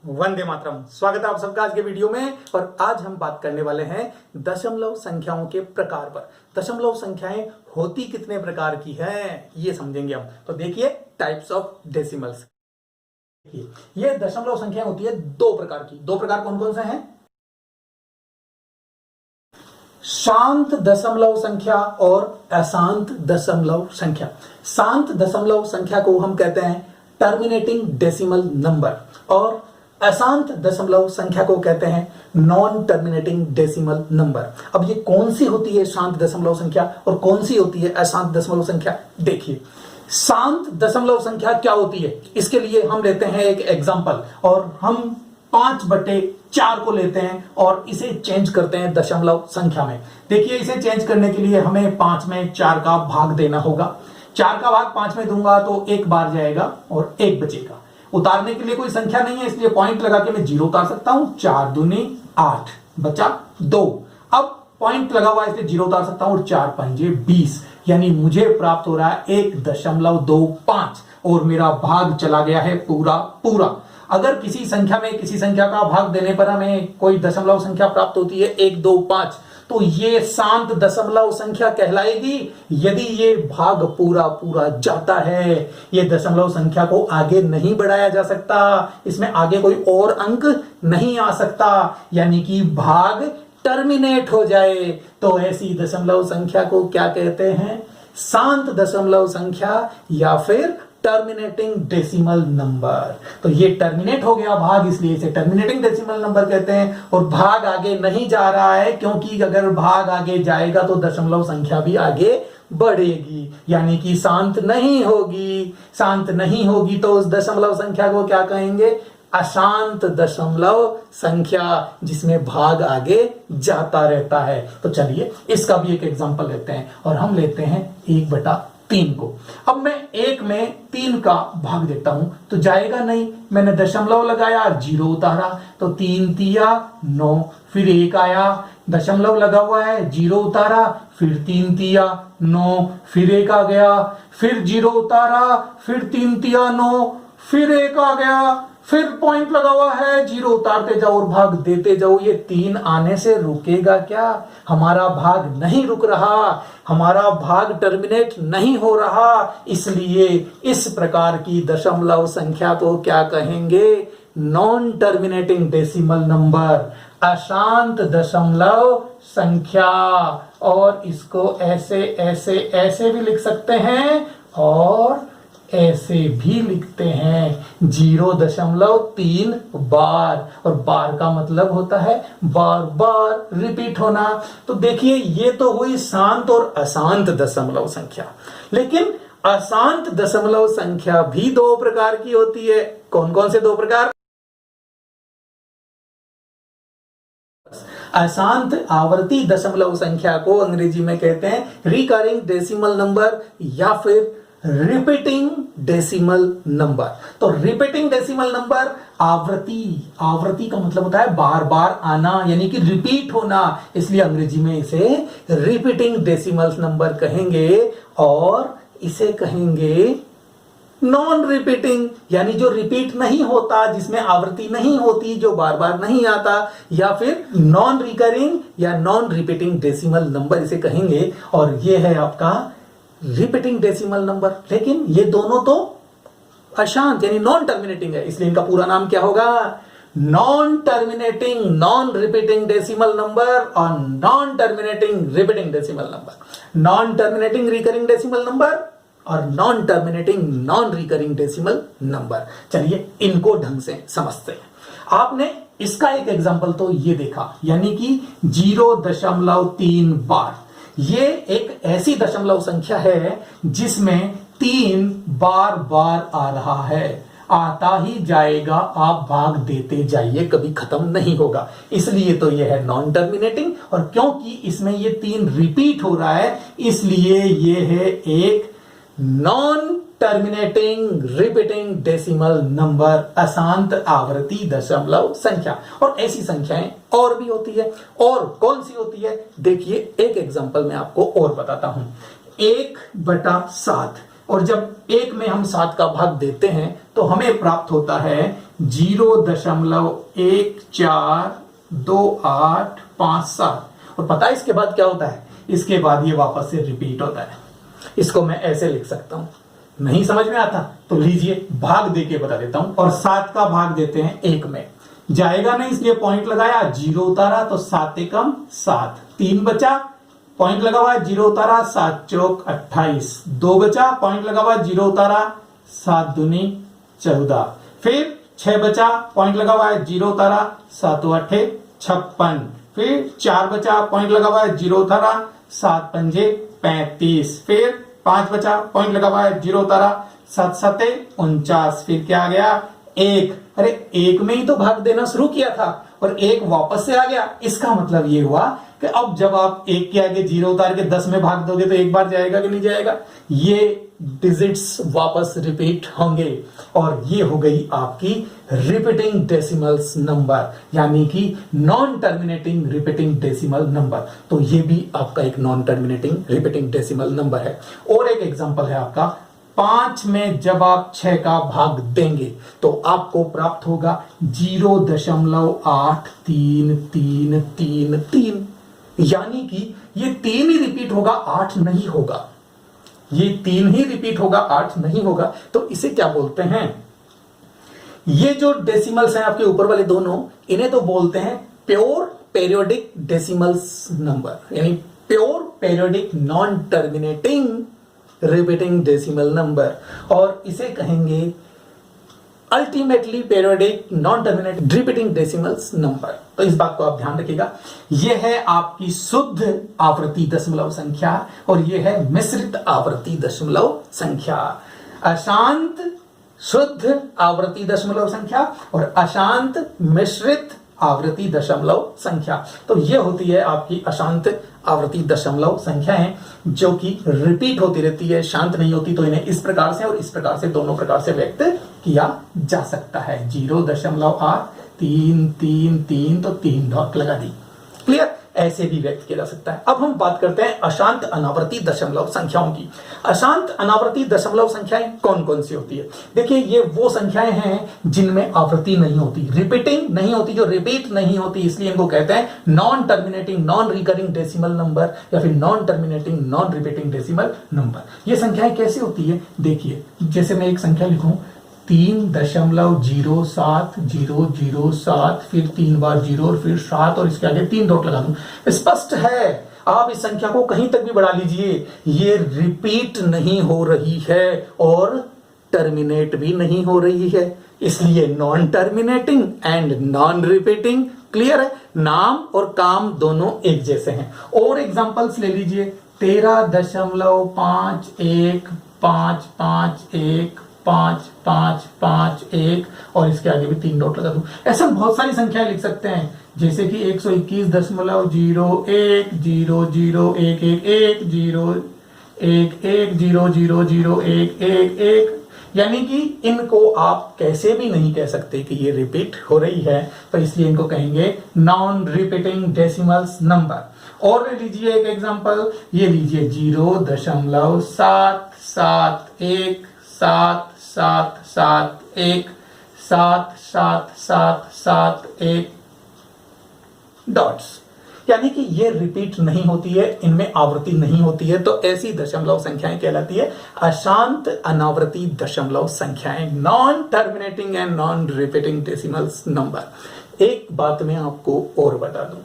वंदे मातरम। स्वागत है आप सबका आज के वीडियो में। और आज हम बात करने वाले हैं दशमलव संख्याओं के प्रकार पर। दशमलव संख्याएं होती कितने प्रकार की हैं ये समझेंगे हम। तो देखिए टाइप्स ऑफ डेसिमल्स। ये दशमलव संख्या होती है दो प्रकार की। दो प्रकार कौन कौन से हैं? शांत दशमलव संख्या और अशांत दशमलव संख्या। शांत दशमलव संख्या को हम कहते हैं टर्मिनेटिंग डेसिमल नंबर और अशांत दशमलव संख्या को कहते हैं नॉन टर्मिनेटिंग डेसिमल नंबर। अब ये कौन सी होती है शांत दशमलव संख्या और कौन सी होती है अशांत दशमलव संख्या? देखिए शांत दशमलव संख्या क्या होती है, इसके लिए हम लेते हैं एक एग्जांपल और हम 5/4 को लेते हैं और इसे चेंज करते हैं दशमलव संख्या में। देखिए इसे चेंज करने के लिए हमें 5 में 4 का भाग देना होगा। 4 का भाग 5 में दूंगा तो 1 बार जाएगा और 1 बचेगा। उतारने के लिए कोई संख्या नहीं है इसलिए पॉइंट लगा के मैं 0 उतार सकता हूं। 4 दूनी 8 बचा 2। अब पॉइंट लगा हुआ है इसलिए 0 उतार सकता हूं और 4 पंजे 20, यानी मुझे प्राप्त हो रहा है 1.25 और मेरा भाग चला गया है पूरा पूरा। अगर किसी संख्या में किसी संख्या का भाग देने पर हमें कोई दशमलव संख्या प्राप्त होती है 1, 2, 5, तो ये शांत दशमलव संख्या कहलाएगी यदि ये भाग पूरा पूरा जाता है। ये दशमलव संख्या को आगे नहीं बढ़ाया जा सकता, इसमें आगे कोई और अंक नहीं आ सकता, यानी कि भाग टर्मिनेट हो जाए तो ऐसी दशमलव संख्या को क्या कहते हैं? शांत दशमलव संख्या या फिर टर्मिनेटिंग डेसिमल नंबर। तो ये टर्मिनेट हो गया भाग, इसलिए इसे टर्मिनेटिंग डेसिमल नंबर कहते हैं। और भाग आगे नहीं जा रहा है क्योंकि अगर भाग आगे जाएगा तो दशमलव संख्या भी आगे बढ़ेगी, यानी कि शांत नहीं होगी। शांत नहीं होगी तो उस दशमलव संख्या को क्या कहेंगे? अशांत दशमलव संख्या, जिसमें भाग आगे जाता रहता है। तो चलिए इसका भी एक एग्जांपल लेते हैं और हम लेते हैं 1/3 को। अब मैं 1 में 3 का भाग देता हूं तो जाएगा नहीं, मैंने दशमलव लगाया 0 उतारा तो 3 तिया 9, फिर 1 आया, दशमलव लगा हुआ है 0 उतारा, फिर 3 तिया 9, फिर 1 आ गया, फिर 0 उतारा, फिर 3 तिया 9, फिर 1 आ गया, फिर पॉइंट लगा हुआ है 0 उतारते जाओ और भाग देते जाओ। ये 3 आने से रुकेगा क्या? हमारा भाग नहीं रुक रहा, हमारा भाग टर्मिनेट नहीं हो रहा, इसलिए इस प्रकार की दशमलव संख्या को क्या कहेंगे? नॉन टर्मिनेटिंग डेसिमल नंबर, अशांत दशमलव संख्या। और इसको ऐसे ऐसे ऐसे भी लिख सकते हैं और ऐसे भी लिखते हैं 0.3 बार। और बार का मतलब होता है बार बार रिपीट होना। तो देखिए ये तो हुई शांत और अशांत दशमलव संख्या, लेकिन अशांत दशमलव संख्या भी 2 प्रकार की होती है। कौन कौन से 2 प्रकार? अशांत आवर्ती दशमलव संख्या को अंग्रेजी में कहते हैं रिकरिंग डेसिमल नंबर या फिर रिपीटिंग डेसिमल नंबर। तो रिपीटिंग डेसिमल नंबर आवृत्ति का मतलब होता है बार बार आना, यानी कि रिपीट होना, इसलिए अंग्रेजी में इसे रिपीटिंग डेसिमल नंबर कहेंगे। और इसे कहेंगे नॉन रिपीटिंग, यानी जो रिपीट नहीं होता, जिसमें आवृत्ति नहीं होती, जो बार बार नहीं आता, या फिर नॉन रिकरिंग या नॉन रिपीटिंग डेसिमल नंबर इसे कहेंगे। और ये है आपका रिपीटिंग डेसिमल नंबर। लेकिन ये दोनों तो अशांत यानी नॉन टर्मिनेटिंग है, इसलिए इनका पूरा नाम क्या होगा? Non terminating non repeating decimal number और non terminating repeating decimal number. Non terminating recurring decimal number और non terminating non recurring decimal number. चलिए इनको ढंग से समझते हैं। आपने इसका एक एग्जांपल तो ये देखा, यानी कि 0.3 बार। ये एक ऐसी दशमलव संख्या है जिसमें 3 बार बार आ रहा है, आता ही जाएगा, आप भाग देते जाइए, कभी खत्म नहीं होगा, इसलिए तो ये है नॉन टर्मिनेटिंग। और क्योंकि इसमें ये 3 रिपीट हो रहा है इसलिए ये है एक non terminating repeating decimal number, अशांत आवर्ती दशमलव संख्या। और ऐसी संख्याएं और भी होती है। और कौन सी होती है? देखिए एक एग्जांपल मैं आपको और बताता हूं। 1/7, और जब 1 में हम 7 का भाग देते हैं तो हमें प्राप्त होता है 0.142857। और पता है इसके बाद क्या होता है? इसके बाद ये वापस से रिपीट होता है। इसको मैं ऐसे लिख सकता हूं। नहीं समझ में आता तो लीजिए भाग दे के बता देता हूं। और 7 का भाग देते हैं 1 में, जाएगा नहीं इसलिए पॉइंट लगाया, 0 उतारा तो 7 एकम 7, 3 बचा, पॉइंट लगा हुआ है, 0 उतारा, 7 चौक 28, 2 बचा, पॉइंट लगा हुआ है, 0 उतारा, 7 दूनी 14, फिर 6 बचा, पॉइंट लगा हुआ है, 0 उतारा, 7 8 56, फिर 4 बचा, पॉइंट लगा हुआ है, 0 उतारा, 7 पंजे 35, फिर 5 बचा, पॉइंट लगा हुआ है, 0 उतारा, 7 7 49, फिर क्या आ गया 1। अरे 1 में ही तो भाग देना शुरू किया था और 1 वापस से आ गया। इसका मतलब ये हुआ कि अब जब आप 1 के आगे 0 उतार के 10 में भाग दोगे तो एक बार जाएगा कि नहीं जाएगा? ये डिजिट्स वापस रिपीट होंगे और ये हो गई आपकी रिपीटिंग डेसिमल्स नंबर, यानी कि non terminating repeating decimal number. तो ये भी आपका एक non terminating repeating decimal number है। और एक एग्जांपल है आपका 5 में जब आप 6 का भाग देंगे तो आपको प्राप्त होगा 0.8333, यानी कि ये 3 ही रिपीट होगा, 8 नहीं होगा। ये 3 ही रिपीट होगा, 8 नहीं होगा। तो इसे क्या बोलते हैं? ये जो डेसिमल्स हैं आपके ऊपर वाले दोनों, इन्हें तो बोलते हैं प्योर पेरियोडिक डेसिमल्स नंबर, यानी pure periodic non terminating repeating decimal number. और इसे कहेंगे ultimately periodic non terminating repeating decimals number. तो इस बात को आप ध्यान रखिएगा। यह है आपकी शुद्ध आवृत्ति दशमलव संख्या और यह है मिश्रित आवृत्ति दशमलव संख्या। अशांत शुद्ध आवृत्ति दशमलव संख्या और अशांत मिश्रित आवृत्ति दशमलव संख्या। तो यह होती है आपकी अशांत आवृत्ति दशमलव संख्याएं, जो कि रिपीट होती रहती है, शांत नहीं होती। तो इन्हें इस प्रकार से और इस प्रकार से, दोनों प्रकार से व्यक्त किया जा सकता है। 0.83333 तो 3 डॉट लगा दी। क्लियर? ऐसे भी व्यक्त किया जा सकता है। अब हम बात करते हैं अशांत अनावर्ती दशमलव संख्याओं की। अशांत अनावर्ती दशमलव संख्याएं कौन कौन सी होती है? देखिए, ये वो संख्याएं हैं जिनमें आवृत्ति नहीं होती, रिपीटिंग नहीं होती, जो रिपीट नहीं होती, इसलिए इनको कहते हैं non terminating non recurring decimal number या फिर non terminating non repeating decimal number. ये संख्याएं कैसी होती है? देखिए, जैसे मैं एक संख्या लिखूं 3.0707, फिर 3 बार 0 और फिर 7 और इसके आगे 3 डॉट लगा दूं। स्पष्ट है, आप इस संख्या को कहीं तक भी बढ़ा लीजिए, ये रिपीट नहीं हो रही है और टर्मिनेट भी नहीं हो रही है, इसलिए non terminating and non repeating. Clear है? नाम और काम दोनों एक जैसे हैं। और एग्जांपल्स ले लीजिए 13.515551 और इसके आगे भी 3 डॉट लगा दूं। ऐसा बहुत सारी संख्याएं लिख सकते हैं, जैसे कि 121.011111011001111, यानी कि इनको आप कैसे भी नहीं कह सकते कि ये रिपीट हो रही है, तो इसलिए इनको कहेंगे नॉन रिपीटिंग डेसिमल्स नंबर। और ले लीजिए एक एग्जांपल, ये लीजिए 0.7717717771 डॉट्स, यानी कि ये रिपीट नहीं होती है, इनमें आवृत्ति नहीं होती है। तो ऐसी दशमलव संख्याएं कहलाती है अशांत अनावृत्ति दशमलव संख्याएं, non terminating and non repeating decimals number. एक बात मैं आपको और बता दूं,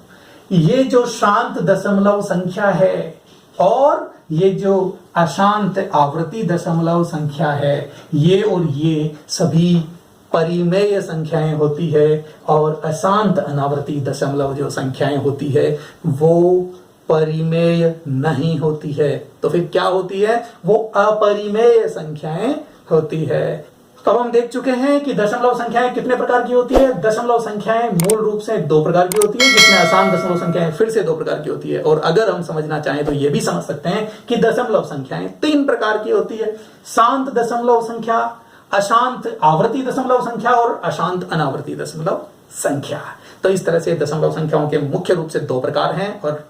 ये जो शांत दशमलव संख्या है और ये जो अशांत आवृत्ति दशमलव संख्या है, ये और ये सभी परिमेय संख्याएं होती है और अशांत अनावर्ती दशमलव जो संख्याएं होती है वो परिमेय नहीं होती है। तो फिर क्या होती है? वो अपरिमेय संख्याएं होती है। तो हम देख चुके हैं कि दशमलव संख्याएं कितने प्रकार की होती है। दशमलव संख्याएं मूल रूप से 2 प्रकार की होती है, जिसमें आसान दशमलव संख्याएं फिर से 2 प्रकार की होती है। और अगर हम समझना चाहें तो यह भी समझ सकते हैं कि दशमलव संख्याएं 3 प्रकार की होती है। शांत दशमलव संख्या, अशांत आवर्ती दशमलव संख्या और अशांत अनावर्ती दशमलव संख्या। तो इस तरह से दशमलव संख्याओं के मुख्य रूप से 2 प्रकार हैं और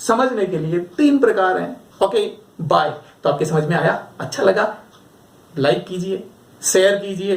समझने के लिए 3 प्रकार हैं। Okay, bye. तो आपके समझ में आया? अच्छा लगा? लाइक कीजिए, शेयर कीजिए